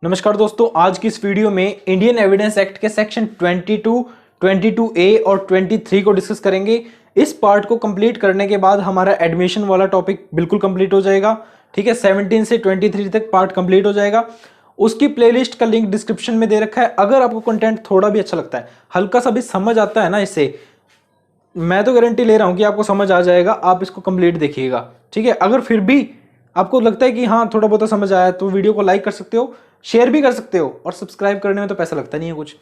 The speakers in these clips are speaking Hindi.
नमस्कार दोस्तों, आज की इस वीडियो में इंडियन एविडेंस एक्ट के सेक्शन 22, 22A और 23 को डिस्कस करेंगे। इस पार्ट को कंप्लीट करने के बाद हमारा एडमिशन वाला टॉपिक बिल्कुल कंप्लीट हो जाएगा। ठीक है, 17 से 23 तक पार्ट कंप्लीट हो जाएगा। उसकी प्लेलिस्ट का लिंक डिस्क्रिप्शन में दे रखा है। अगर आपको कंटेंट थोड़ा भी अच्छा लगता है, हल्का सा भी समझ आता है ना, इससे मैं तो गारंटी ले रहा हूं कि आपको समझ आ जाएगा। आप इसको कंप्लीट देखिएगा। ठीक है, अगर फिर भी आपको लगता है कि हाँ थोड़ा बहुत समझ आया तो वीडियो को लाइक कर सकते हो, शेयर भी कर सकते हो, और सब्सक्राइब करने में तो पैसा लगता नहीं है कुछ।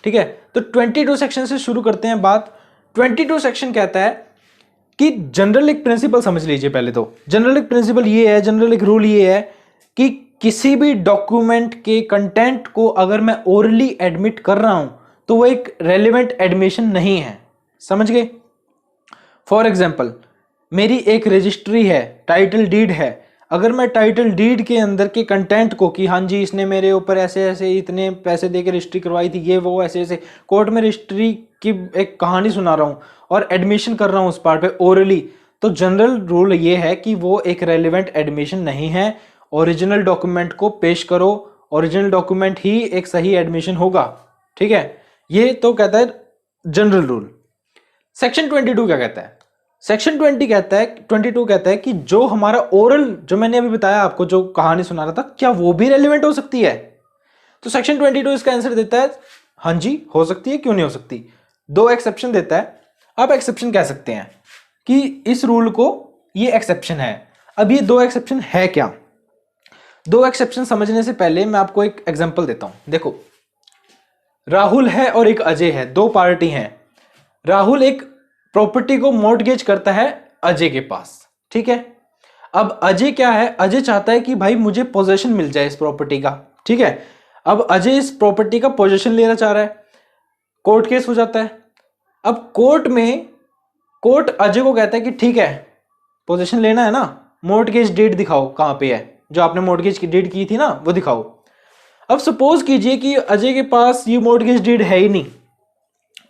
ठीक है, तो 22 सेक्शन से शुरू करते हैं बात। 22 सेक्शन कहता है कि जनरल एक प्रिंसिपल समझ लीजिए। पहले तो जनरल एक प्रिंसिपल ये है, जनरल एक रूल ये है कि किसी भी डॉक्यूमेंट के कंटेंट को अगर मैं ओरली एडमिट कर रहा हूं तो वो एक रेलिवेंट एडमिशन नहीं है। समझ गए? फॉर एग्जाम्पल, मेरी एक रजिस्ट्री है, टाइटल डीड है। अगर मैं टाइटल डीड के अंदर के कंटेंट को कि हाँ जी इसने मेरे ऊपर ऐसे ऐसे इतने पैसे देकर रजिस्ट्री करवाई थी, ये वो ऐसे ऐसे कोर्ट में रजिस्ट्री की एक कहानी सुना रहा हूँ और एडमिशन कर रहा हूँ उस पार्ट पे ओरली, तो जनरल रूल ये है कि वो एक रेलिवेंट एडमिशन नहीं है। ओरिजिनल डॉक्यूमेंट को पेश करो, ओरिजिनल डॉक्यूमेंट ही एक सही एडमिशन होगा। ठीक है, ये तो कहता है जनरल रूल। सेक्शन 22 क्या कहता है? सेक्शन 22 कहता है कि जो हमारा ओरल, जो मैंने अभी बताया आपको, जो कहानी सुना रहा था, क्या वो भी रेलिवेंट हो सकती है? तो सेक्शन 22 इसका आंसर देता है हाँ जी हो सकती है, क्यों नहीं हो सकती। दो एक्सेप्शन देता है। आप एक्सेप्शन कह सकते हैं कि इस रूल को ये एक्सेप्शन है। अब ये दो एक्सेप्शन है क्या? दो एक्सेप्शन समझने से पहले मैं आपको एक एग्जांपल देता हूं। देखो, राहुल है और एक अजय है, दो पार्टी हैं। राहुल एक प्रॉपर्टी को मॉर्टगेज करता है अजय के पास। ठीक है, अब अजय क्या है, अजय चाहता है कि भाई मुझे पोजेशन मिल जाए इस प्रॉपर्टी का। ठीक है, अब अजय इस प्रॉपर्टी का पोजेशन लेना चाह रहा है। कोर्ट केस हो जाता है। अब कोर्ट अजय को कहता है कि ठीक है पोजेशन लेना है ना, मॉर्टगेज डीड दिखाओ, कहां पे है, जो आपने मॉर्टगेज की डीड की थी ना वो दिखाओ। अब सपोज कीजिए कि अजय के पास ये मॉर्टगेज डीड है ही नहीं।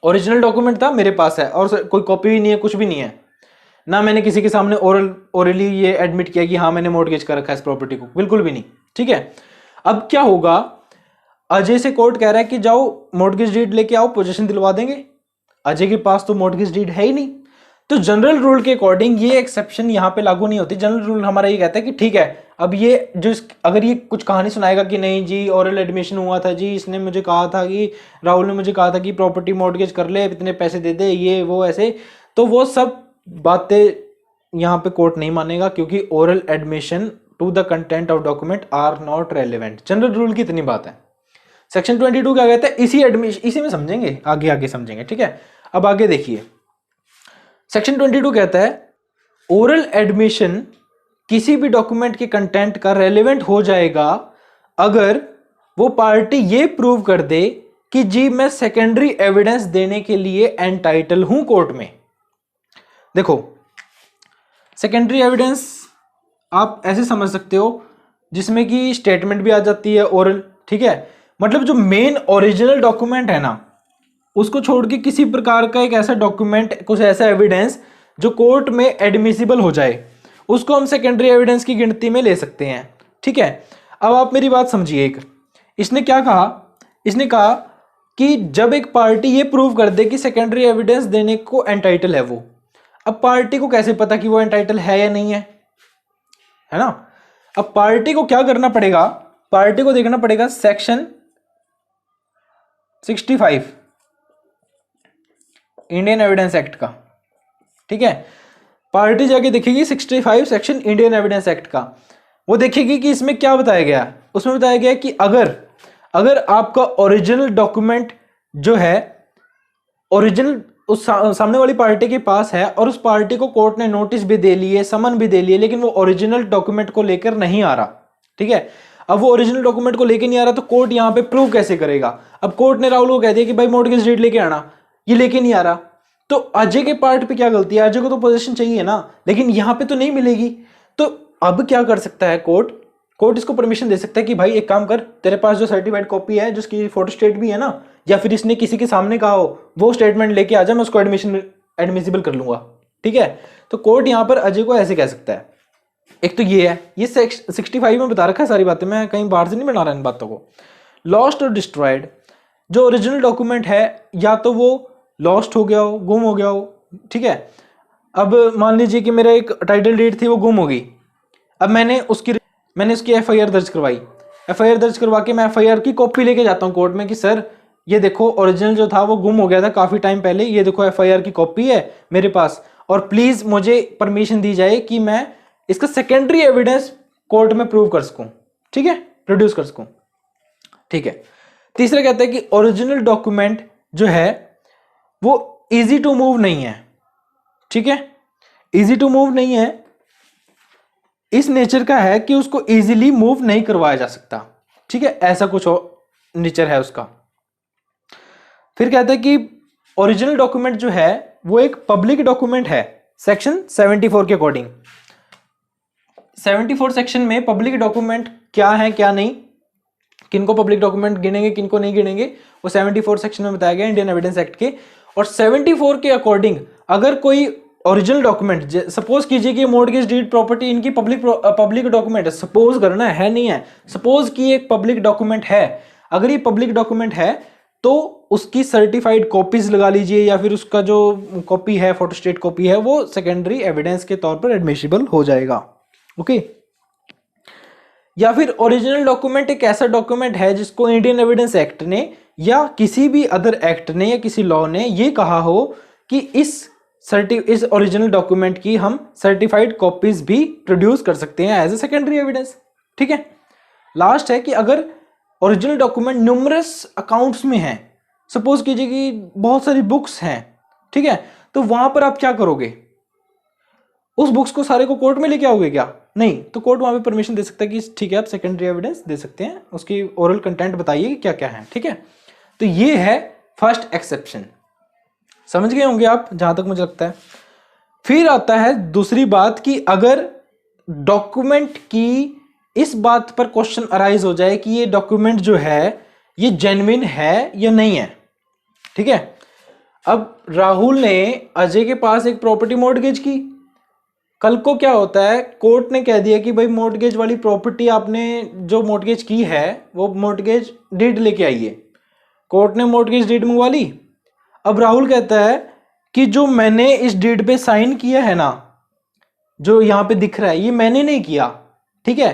ओरिजिनल डॉक्यूमेंट था, मेरे पास है, और कोई कॉपी भी नहीं है, कुछ भी नहीं है ना। मैंने किसी के सामने ओरली ये एडमिट किया कि हाँ मैंने मॉर्टगेज कर रखा है इस प्रॉपर्टी को, बिल्कुल भी नहीं। ठीक है, अब क्या होगा, अजय से कोर्ट कह रहा है कि जाओ मॉर्टगेज डीड लेके आओ, पोजीशन दिलवा देंगे। अजय के पास तो मॉर्टगेज डीड है ही नहीं। तो जनरल रूल के अकॉर्डिंग ये एक्सेप्शन यहां पे लागू नहीं होती। जनरल रूल हमारा ये कहता है कि ठीक है, अब ये जो अगर ये कुछ कहानी सुनाएगा कि नहीं जी ओरल एडमिशन हुआ था जी, इसने मुझे कहा था कि राहुल ने मुझे कहा था कि प्रॉपर्टी मॉर्टगेज कर ले, इतने पैसे दे दे, ये वो ऐसे, तो वो सब बातें यहाँ पे कोर्ट नहीं मानेगा, क्योंकि oral admission to the content of document are not relevant. General rule की इतनी बात है। सेक्शन 22 क्या कहता है, इसी में समझेंगे, आगे आगे समझेंगे। ठीक है, अब आगे देखिए, सेक्शन 22 कहता है ओरल एडमिशन किसी भी डॉक्यूमेंट के कंटेंट का रेलेवेंट हो जाएगा अगर वो पार्टी ये प्रूव कर दे कि जी मैं सेकेंडरी एविडेंस देने के लिए एंटाइटल हूं कोर्ट में। देखो, सेकेंडरी एविडेंस आप ऐसे समझ सकते हो जिसमें कि स्टेटमेंट भी आ जाती है ओरल। ठीक है, मतलब जो मेन ओरिजिनल डॉक्यूमेंट है ना, उसको छोड़ के किसी प्रकार का एक ऐसा डॉक्यूमेंट, कुछ ऐसा एविडेंस जो कोर्ट में एडमिसिबल हो जाए, उसको हम सेकेंडरी एविडेंस की गिनती में ले सकते हैं। ठीक है, अब आप मेरी बात समझिए। एक इसने क्या कहा, इसने कहा कि जब एक पार्टी ये प्रूव कर दे कि सेकेंडरी एविडेंस देने को एंटाइटल है वो, अब पार्टी को कैसे पता कि वो एंटाइटल है या नहीं है ना? अब पार्टी को क्या करना पड़ेगा, पार्टी को देखना पड़ेगा सेक्शन 65 इंडियन एविडेंस एक्ट का। ठीक है, पार्टी जाके देखेगी 65 सेक्शन इंडियन एविडेंस एक्ट का, वो देखेगी कि इसमें क्या बताया गया। उसमें बताया गया कि अगर आपका ओरिजिनल डॉक्यूमेंट जो है, ओरिजिनल उस सामने वाली पार्टी के पास है और उस पार्टी को कोर्ट ने नोटिस भी दे लिए, समन भी दे लिए, लेकिन वो ओरिजिनल डॉक्यूमेंट को लेकर नहीं आ रहा। ठीक है, अब वो ओरिजिनल डॉक्यूमेंट को लेकर नहीं आ रहा तो कोर्ट यहां पे प्रूव कैसे करेगा? अब कोर्ट ने राहुल को कह दिया कि भाई मॉर्टगेज डीड लेके आना, ये लेके नहीं आ रहा, तो अजय के पार्ट पे क्या गलती है? अजय को तो पोजीशन चाहिए ना, लेकिन यहां पे तो नहीं मिलेगी। तो अब क्या कर सकता है कोर्ट इसको परमिशन दे सकता है कि भाई एक काम कर, तेरे पास जो सर्टिफाइड कॉपी है जिसकी फोटो स्टेट भी है ना, या फिर इसने किसी के सामने कहा हो, वो स्टेटमेंट लेके आ जा, मैं उसको एडमिसिबल कर लूंगा। ठीक है, तो कोर्ट यहां पर अजय को ऐसे कह सकता है। एक तो ये है, ये 65 में बता रखा है सारी बातें, मैं कहीं बाहर से नहीं बना रहा इन बातों को। लॉस्ट और डिस्ट्रॉयड, जो ओरिजिनल डॉक्यूमेंट है या तो वो लॉस्ट हो गया हो, गुम हो गया हो, ठीक है। अब मान लीजिए कि मेरा एक टाइटल डीड थी, वो गुम हो गई। अब मैंने उसकी एफआईआर दर्ज करवाई। एफआईआर दर्ज करवा के मैं एफआईआर की कॉपी लेके जाता हूँ कोर्ट में कि सर ये देखो ओरिजिनल जो था वो गुम हो गया था काफ़ी टाइम पहले, ये देखो एफआईआर की कॉपी है मेरे पास, और प्लीज़ मुझे परमिशन दी जाए कि मैं इसका सेकेंडरी एविडेंस कोर्ट में प्रूव कर सकूं, ठीक है, प्रोड्यूस कर सकूं, ठीक है। तीसरा कहता है कि ओरिजिनल डॉक्यूमेंट जो है वो इजी टू मूव नहीं है, ठीक है, इजी टू मूव नहीं है, इस नेचर का है कि उसको इजीली मूव नहीं करवाया जा सकता, ठीक है, ऐसा कुछ नेचर है उसका। फिर कहता है कि ओरिजिनल डॉक्यूमेंट जो है वो एक पब्लिक डॉक्यूमेंट है, सेक्शन 74 के अकॉर्डिंग। 74 सेक्शन में पब्लिक डॉक्यूमेंट क्या है क्या नहीं, किनको पब्लिक डॉक्यूमेंट गिनेंगे किनको नहीं गिनेंगे, वो 74 सेक्शन में बताया गया इंडियन एविडेंस एक्ट के। और 74 के अकॉर्डिंग अगर कोई ओरिजिनल डॉक्यूमेंट, सपोज कीजिए कि मॉर्गेज डीड प्रॉपर्टी इनकी पब्लिक डॉक्यूमेंट है, सपोज करना है नहीं है, सपोज कि एक पब्लिक डॉक्यूमेंट है, अगर ये पब्लिक डॉक्यूमेंट है तो उसकी सर्टिफाइड कॉपीज लगा लीजिए, या फिर उसका जो कॉपी है फोटोस्टेट कॉपी है वो सेकेंडरी एविडेंस के तौर पर एडमिसिबल हो जाएगा, ओके। या फिर ओरिजिनल डॉक्यूमेंट एक ऐसा डॉक्यूमेंट है जिसको इंडियन एविडेंस एक्ट ने या किसी भी अदर एक्ट ने या किसी लॉ ने ये कहा हो कि इस ओरिजिनल डॉक्यूमेंट की हम सर्टिफाइड कॉपीज भी प्रोड्यूस कर सकते हैं एज ए सेकेंडरी एविडेंस, ठीक है। लास्ट है कि अगर ओरिजिनल डॉक्यूमेंट न्यूमरस अकाउंट्स में है, सपोज कीजिए कि बहुत सारी बुक्स हैं, ठीक है, तो वहां पर आप क्या करोगे, उस बुक्स को सारे को कोर्ट में लेके आओगे क्या? नहीं, तो कोर्ट वहां पे परमिशन दे सकता है कि ठीक है आप सेकेंडरी एविडेंस दे सकते हैं, उसकी ओरल कंटेंट बताइए कि क्या क्या है, ठीक है। तो ये है फर्स्ट एक्सेप्शन, समझ गए होंगे आप जहां तक मुझे लगता है। फिर आता है दूसरी बात कि अगर डॉक्यूमेंट की इस बात पर क्वेश्चन अराइज हो जाए कि ये डॉक्यूमेंट जो है ये जेन्युइन है या नहीं है, ठीक है। अब राहुल ने अजय के पास एक प्रॉपर्टी मॉर्गेज की, कल को क्या होता है, कोर्ट ने कह दिया कि भाई मॉर्गेज वाली प्रॉपर्टी आपने जो मॉर्गेज की है वो मॉर्गेज डीड लेके आइए, कोर्ट ने मॉर्गेज डीड मंगवा ली। अब राहुल कहता है कि जो मैंने इस डीड पे साइन किया है ना, जो यहाँ पे दिख रहा है ये मैंने नहीं किया, ठीक है,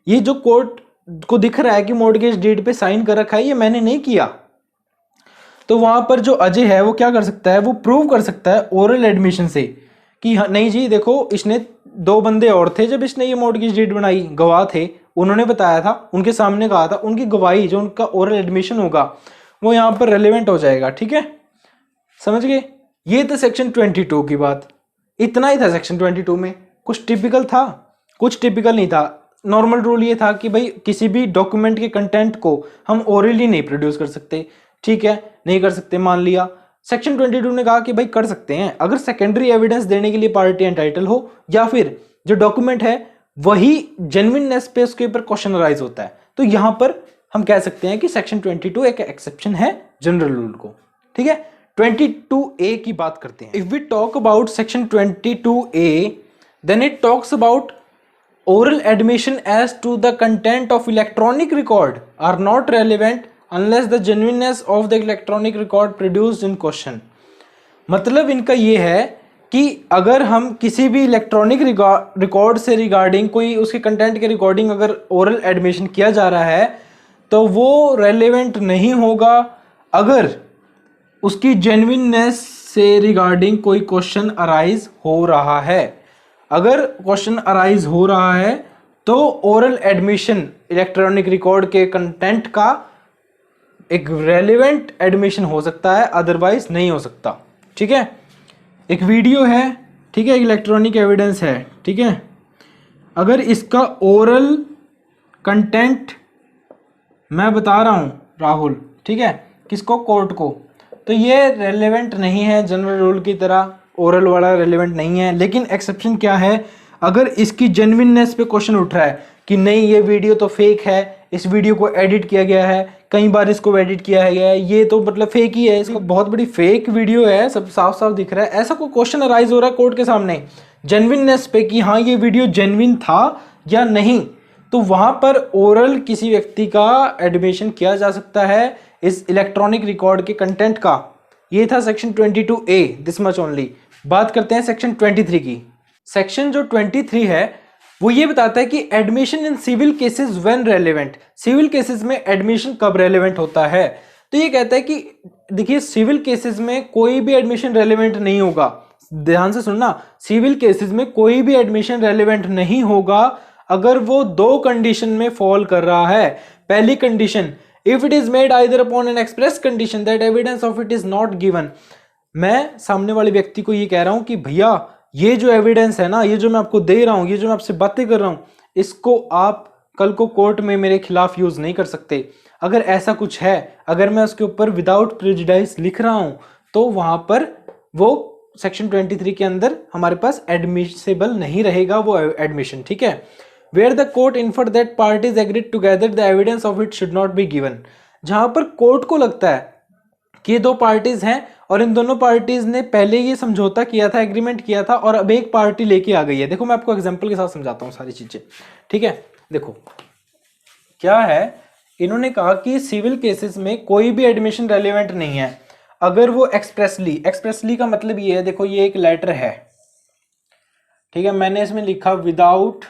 ये जो कोर्ट को दिख रहा है कि मॉर्गेज डीड पे साइन कर रखा है ये मैंने नहीं किया। तो वहां पर जो अजय है वो क्या कर सकता है, वो प्रूव कर सकता है ओरल एडमिशन से कि हाँ नहीं जी देखो, इसने दो बंदे और थे जब इसने ये मॉर्गेज डीड बनाई, गवाह थे, उन्होंने बताया था, उनके सामने कहा था, उनकी गवाही जो उनका ओरल एडमिशन होगा वो यहाँ पर रेलेवेंट हो जाएगा, ठीक है, समझ गए। ये था सेक्शन 22 की बात, इतना ही था सेक्शन 22 में। कुछ टिपिकल था, कुछ टिपिकल नहीं था। नॉर्मल रूल ये था कि भाई किसी भी डॉक्यूमेंट के कंटेंट को हम ओरली नहीं प्रोड्यूस कर सकते, ठीक है, नहीं कर सकते मान लिया। सेक्शन 22 ने कहा कि भाई कर सकते हैं अगर सेकेंडरी एविडेंस देने के लिए पार्टी एंटाइटल हो, या फिर जो डॉक्यूमेंट है वही जेन्युइननेस पे उसके ऊपर क्वेश्चन अराइज होता है। तो यहां पर हम कह सकते हैं कि सेक्शन 22 एक एक्सेप्शन है जनरल रूल को, ठीक है। 22A की बात करते हैं। If we talk about section 22A then it talks about oral admission as to the content of electronic record are not relevant unless the genuineness of the electronic record produced in question। मतलब इनका ये है कि अगर हम किसी भी इलेक्ट्रॉनिक रिकॉर्ड से रिगार्डिंग कोई उसके कंटेंट के रिकॉर्डिंग अगर ओरल एडमिशन किया जा रहा है तो वो रेलेवेंट नहीं होगा अगर उसकी जेन्युइननेस से रिगार्डिंग कोई क्वेश्चन अराइज हो रहा है। अगर क्वेश्चन अराइज हो रहा है तो ओरल एडमिशन इलेक्ट्रॉनिक रिकॉर्ड के कंटेंट का एक रेलेवेंट एडमिशन हो सकता है, अदरवाइज नहीं हो सकता, ठीक है। एक वीडियो है, ठीक है, इलेक्ट्रॉनिक एविडेंस है, ठीक है, अगर इसका ओरल कंटेंट मैं बता रहा हूं राहुल, ठीक है, किसको, कोर्ट को, तो ये रेलेवेंट नहीं है जनरल रूल की तरह, ओरल वाला रेलेवेंट नहीं है। लेकिन एक्सेप्शन क्या है, अगर इसकी जेन्युइननेस पे क्वेश्चन उठ रहा है कि नहीं ये वीडियो तो फेक है, इस वीडियो को एडिट किया गया है, कई बार इसको एडिट किया गया है, ये तो मतलब फेक ही है, इसको बहुत बड़ी फेक वीडियो है, सब साफ साफ दिख रहा है, ऐसा कोई क्वेश्चन अराइज हो रहा है कोर्ट के सामने जेन्युइननेस पे कि हाँ ये वीडियो जेन्युइन था या नहीं, तो वहां पर ओरल किसी व्यक्ति का एडमिशन किया जा सकता है इस इलेक्ट्रॉनिक रिकॉर्ड के कंटेंट का। ये था section 22A, this much only. बात करते हैं सेक्शन 23 की। सेक्शन जो 23 है वो ये बताता है कि admission in civil cases when relevant, civil cases में एडमिशन कब रेलेवेंट होता है। तो ये कहता है कि देखिए सिविल केसेस में कोई भी एडमिशन रेलेवेंट नहीं होगा, ध्यान से सुनना, सिविल केसेस में कोई भी एडमिशन रेलेवेंट नहीं होगा अगर वो दो कंडीशन में फॉल कर रहा है। पहली condition, if it is made either upon N express condition that evidence of it is not given. मैं सामने वाले व्यक्ति को ये कह रहा हूं कि भैया ये जो एविडेंस है ना, ये जो मैं आपको दे रहा हूं, ये जो मैं आपसे बातें कर रहा हूं, इसको आप कल को कोर्ट में मेरे खिलाफ यूज नहीं कर सकते। अगर ऐसा कुछ है, अगर मैं उसके ऊपर विदाउट प्रेजुडिस लिख रहा हूं, तो वहां पर वो सेक्शन 23 के अंदर हमारे पास एडमिसिबल नहीं रहेगा वो एडमिशन, ठीक है। Where the court infer that parties agreed together the evidence of it should not be given, जहां पर कोर्ट को लगता है कि दो पार्टीज हैं और इन दोनों पार्टीज ने पहले ये समझौता किया था, एग्रीमेंट किया था, और अब एक पार्टी लेके आ गई है। देखो मैं आपको एग्जांपल के साथ समझाता हूँ सारी चीजें, ठीक है। देखो क्या है, इन्होंने कहा कि सिविल केसेस में कोई भी एडमिशन रेलेवेंट नहीं है अगर वो एक्सप्रेसली, एक्सप्रेसली का मतलब ये है, देखो ये एक लेटर है, ठीक है, मैंने इसमें लिखा विदाउट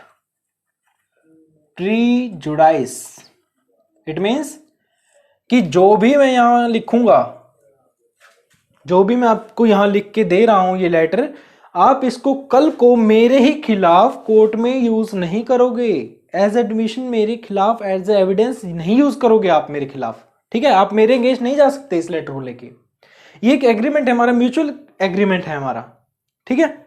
प्रीजुडाइस। इट मीन्स कि जो भी मैं यहां लिखूंगा, जो भी मैं आपको यहां लिख के दे रहा हूं ये लेटर, आप इसको कल को मेरे ही खिलाफ कोर्ट में यूज नहीं करोगे एज एडमिशन, मेरे खिलाफ एज एविडेंस नहीं यूज करोगे आप मेरे खिलाफ, ठीक है। आप मेरे अगेंस्ट नहीं जा सकते इस लेटर को लेके। ये एक एग्रीमेंट है हमारा, म्यूचुअल एग्रीमेंट है हमारा, ठीक है।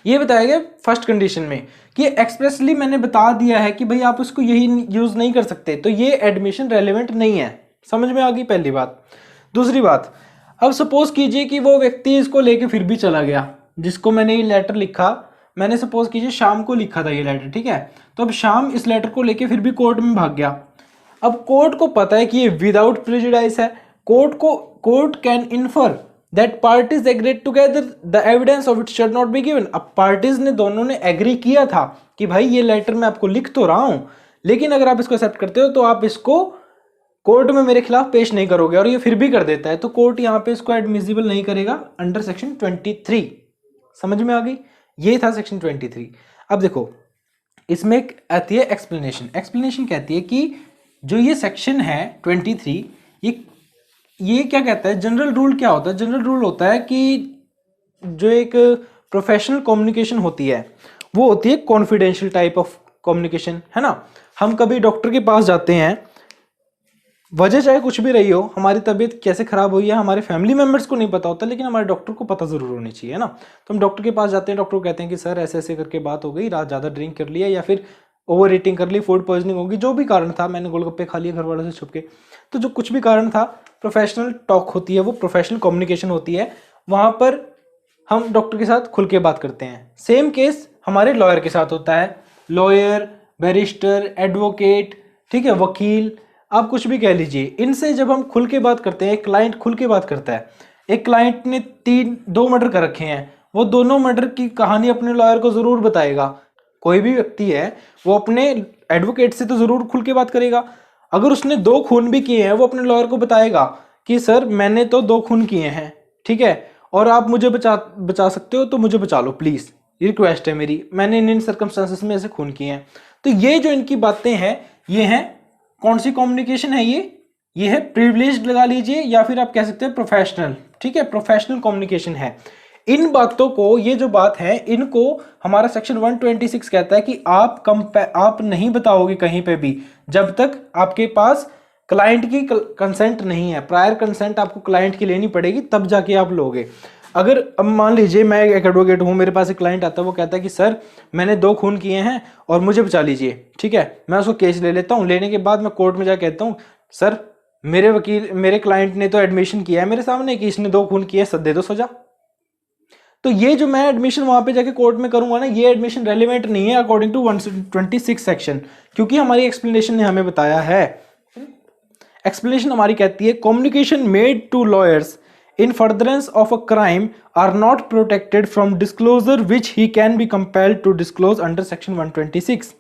ये बताया गया फर्स्ट कंडीशन में कि एक्सप्रेसली मैंने बता दिया है कि भाई आप इसको यही यूज नहीं कर सकते, तो ये एडमिशन रेलेवेंट नहीं है। समझ में आ गई पहली बात। दूसरी बात, अब सपोज कीजिए कि वो व्यक्ति इसको लेके फिर भी चला गया, जिसको मैंने ये लेटर लिखा, मैंने सपोज कीजिए शाम को लिखा था ये लेटर, ठीक है। तो अब शाम इस लेटर को लेके फिर भी कोर्ट में भाग गया। अब कोर्ट को पता है कि ये विदाउट प्रेजुडिस है, court can infer that parties agreed together the evidence of it should not be given. अब पार्टीज ने दोनों ने एग्री किया था कि भाई ये लेटर मैं आपको लिख तो रहा हूं, लेकिन अगर आप इसको एक्सेप्ट करते हो तो आप इसको कोर्ट में मेरे खिलाफ पेश नहीं करोगे, और ये फिर भी कर देता है, तो कोर्ट यहाँ पे इसको एडमिसिबल नहीं करेगा अंडर सेक्शन 23। समझ में आ गई। ये था सेक्शन 23। अब देखो इसमें एक आती है एक्सप्लेनेशन। एक्सप्लेनेशन कहती है कि जो ये सेक्शन है 23, ये क्या कहता है, जनरल रूल क्या होता है। जनरल रूल होता है कि जो एक प्रोफेशनल कम्युनिकेशन होती है वो होती है कॉन्फिडेंशियल टाइप ऑफ कम्युनिकेशन, है ना। हम कभी डॉक्टर के पास जाते हैं, वजह चाहे कुछ भी रही हो, हमारी तबीयत कैसे खराब हुई है हमारे फैमिली मेंबर्स को नहीं पता होता, लेकिन हमारे डॉक्टर को पता जरूर होनी चाहिए, है ना। तो हम डॉक्टर के पास जाते हैं, डॉक्टर को कहते हैं कि सर ऐसे ऐसे करके बात हो गई, रात ज़्यादा ड्रिंक कर लिया या फिर ओवर ईटिंग कर ली, फूड पॉइजनिंग होगी, जो भी कारण था, मैंने गोलगप्पे खा लिए घर वालों से छुप के, तो जो कुछ भी कारण था, प्रोफेशनल टॉक होती है, वो प्रोफेशनल कम्युनिकेशन होती है, वहाँ पर हम डॉक्टर के साथ खुल के बात करते हैं। सेम केस हमारे लॉयर के साथ होता है, लॉयर, बैरिस्टर, एडवोकेट, ठीक है, वकील, आप कुछ भी कह लीजिए, इनसे जब हम खुल के बात करते हैं, एक क्लाइंट खुल के बात करता है, एक क्लाइंट ने 2 मर्डर कर रखे हैं, वो दोनों मर्डर की कहानी अपने लॉयर को जरूर बताएगा। कोई भी व्यक्ति है वो अपने एडवोकेट से तो जरूर खुल के बात करेगा। अगर उसने 2 खून भी किए हैं, वो अपने लॉयर को बताएगा कि सर मैंने तो 2 खून किए हैं, ठीक है, और आप मुझे बचा सकते हो तो मुझे बचा लो प्लीज, रिक्वेस्ट है मेरी, मैंने इन सर्कमस्टांसेस में ऐसे खून किए हैं। तो ये जो इनकी बातें हैं, ये हैं कौन सी कम्युनिकेशन है, ये है प्रिविलेज्ड लगा लीजिए, या फिर आप कह सकते हैं प्रोफेशनल, ठीक है, प्रोफेशनल कम्युनिकेशन है। इन बातों को, ये जो बात है, इनको हमारा सेक्शन 126 कहता है कि आप नहीं बताओगे कहीं पे भी जब तक आपके पास क्लाइंट की कंसेंट नहीं है। प्रायर कंसेंट आपको क्लाइंट की लेनी पड़ेगी, तब जाके आप लोगे। अगर अब मान लीजिए मैं एक एडवोकेट हूं, मेरे पास एक क्लाइंट आता है, वो कहता है कि सर मैंने 2 खून किए हैं और मुझे बचा लीजिए, ठीक है, मैं उसको केस ले लेता हूं, लेने के बाद मैं कोर्ट में जाकर कहता हूं सर मेरे क्लाइंट ने तो एडमिशन किया है मेरे सामने कि इसने 2 खून किए, दे दो सजा। तो ये जो मैं एडमिशन वहां पे जाके कोर्ट में करूंगा ना, ये एडमिशन रेलिवेंट नहीं है अकॉर्डिंग टू 126 सेक्शन, क्योंकि हमारी एक्सप्लेनेशन ने हमें बताया है। एक्सप्लेनेशन हमारी कहती है communication made to lawyers in furtherance of a crime are not protected from disclosure which he can be compelled to disclose under section 126।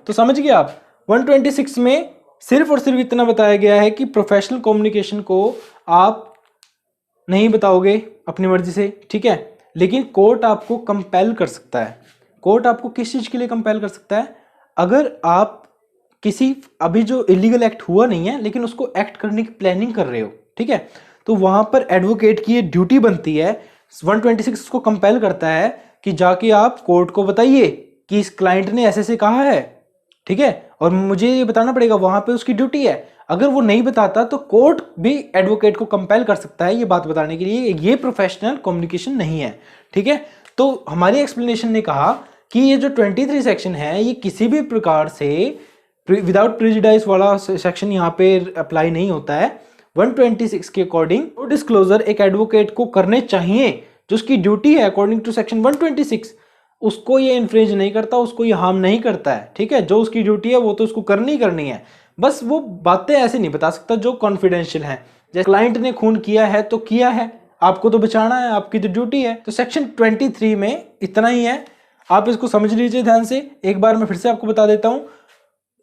तो समझ गए आप, 126 में सिर्फ और सिर्फ इतना बताया गया है कि प्रोफेशनल कम्युनिकेशन को आप नहीं बताओगे अपनी मर्जी से, ठीक है, लेकिन कोर्ट आपको कंपेल कर सकता है। कोर्ट आपको किस चीज के लिए कंपेल कर सकता है? अगर आप किसी अभी जो इलीगल एक्ट हुआ नहीं है लेकिन उसको एक्ट करने की प्लानिंग कर रहे हो, ठीक है, तो वहां पर एडवोकेट की ये ड्यूटी बनती है, 126 उसको कंपेल करता है कि जाके आप कोर्ट को बताइए कि इस क्लाइंट ने ऐसे से कहा है, ठीक है, और मुझे ये बताना पड़ेगा, वहां पे उसकी ड्यूटी है। अगर वो नहीं बताता तो कोर्ट भी एडवोकेट को कंपेल कर सकता है ये बात बताने के लिए। ये प्रोफेशनल कम्युनिकेशन नहीं है, ठीक है। तो हमारी एक्सप्लेनेशन ने कहा कि ये जो 23 सेक्शन है ये किसी भी प्रकार से विदाउट प्रेजुडिस वाला सेक्शन यहाँ पे अप्लाई नहीं होता है। 126 के अकॉर्डिंग वो डिस्क्लोजर एक एडवोकेट को करने चाहिए जो उसकी ड्यूटी है अकॉर्डिंग टू सेक्शन 126। उसको ये इन्फ्रिंज नहीं करता, उसको ये हार्म नहीं करता है, ठीक है। जो उसकी ड्यूटी है वो तो उसको करनी करनी है, बस वो बातें ऐसे नहीं बता सकता जो कॉन्फिडेंशियल हैं। जैसे क्लाइंट ने खून किया है तो किया है, आपको तो बचाना है, आपकी तो ड्यूटी है। तो सेक्शन 23 में इतना ही है, आप इसको समझ लीजिए ध्यान से। एक बार मैं फिर से आपको बता देता हूँ,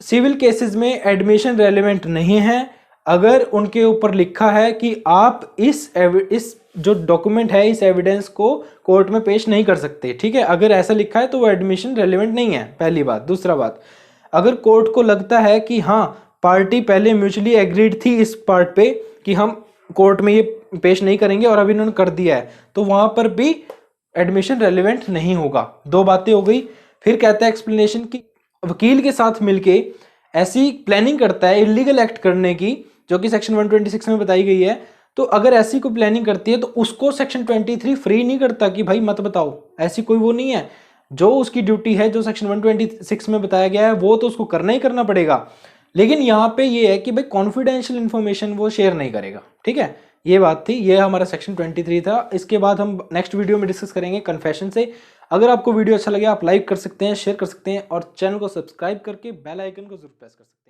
सिविल केसेस में एडमिशन रेलेवेंट नहीं है अगर उनके ऊपर लिखा है कि आप इस जो डॉक्यूमेंट है, इस एविडेंस को कोर्ट में पेश नहीं कर सकते, ठीक है। अगर ऐसा लिखा है तो वो एडमिशन रेलेवेंट नहीं है, पहली बात। दूसरा बात, अगर कोर्ट को लगता है कि हाँ पार्टी पहले म्यूचुअली एग्रीड थी इस पार्ट पे कि हम कोर्ट में ये पेश नहीं करेंगे और अभी इन्होंने कर दिया है, तो वहां पर भी एडमिशन रेलेवेंट नहीं होगा। दो बातें हो गई। फिर कहता है एक्सप्लेनेशन कि वकील के साथ मिलके ऐसी प्लानिंग करता है इलीगल एक्ट करने की जो कि सेक्शन 126 में बताई गई है, तो अगर ऐसी कोई प्लानिंग करती है तो उसको सेक्शन 23 फ्री नहीं करता कि भाई मत बताओ, ऐसी कोई वो नहीं है। जो उसकी ड्यूटी है जो सेक्शन 126 में बताया गया है वो तो उसको करना ही करना पड़ेगा, लेकिन यहाँ पे ये है कि भाई कॉन्फिडेंशियल इन्फॉर्मेशन वो शेयर नहीं करेगा, ठीक है। ये बात थी, ये हमारा सेक्शन 23 था। इसके बाद हम नेक्स्ट वीडियो में डिस्कस करेंगे कन्फेशन से। अगर आपको वीडियो अच्छा लगे आप लाइक कर सकते हैं, शेयर कर सकते हैं और चैनल को सब्सक्राइब करके बेल आइकन को जरूर प्रेस कर सकते हैं।